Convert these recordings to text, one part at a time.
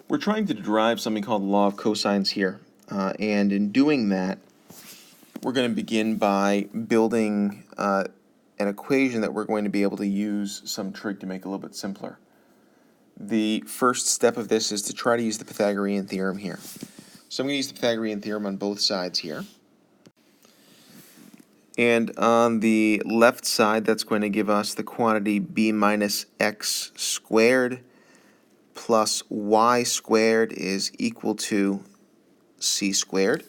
We're trying to derive something called the law of cosines here, and in doing that, we're going to begin by building an equation that we're going to be able to use some trig to make a little bit simpler. The first step of this is to try to use the Pythagorean theorem here. So I'm going to use the Pythagorean theorem on both sides here. And on the left side, that's going to give us the quantity b minus x squared plus y squared is equal to c squared.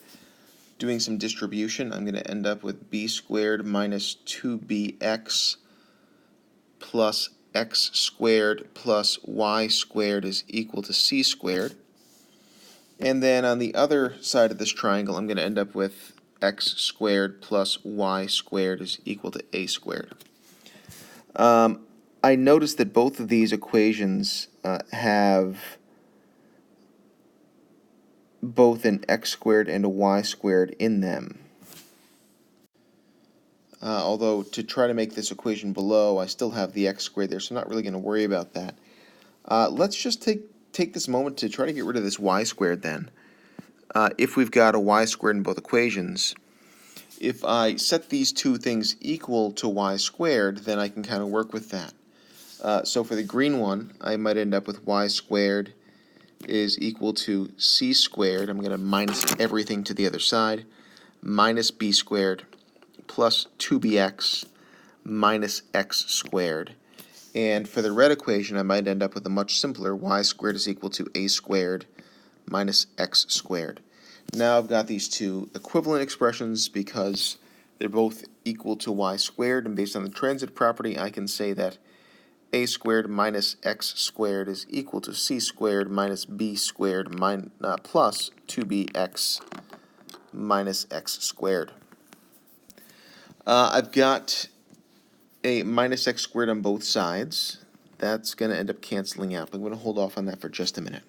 Doing some distribution, I'm going to end up with b squared minus 2bx plus x squared plus y squared is equal to c squared. And then on the other side of this triangle, I'm going to end up with x squared plus y squared is equal to a squared. I noticed that both of these equations have both an x squared and a y squared in them. Although to try to make this equation below, I still have the x squared there, so I'm not really going to worry about that. Let's just take this moment to try to get rid of this y squared then. If we've got a y squared in both equations, if I set these two things equal to y squared, then I can kind of work with that. So for the green one, I might end up with y squared is equal to c squared. I'm going to minus everything to the other side, minus b squared plus 2bx minus x squared. And for the red equation, I might end up with a much simpler y squared is equal to a squared minus x squared. Now I've got these two equivalent expressions because they're both equal to y squared, and based on the transit property, I can say that a squared minus x squared is equal to c squared minus b squared plus 2bx minus x squared. I've got a minus x squared on both sides. That's going to end up canceling out. I'm going to hold off on that for just a minute.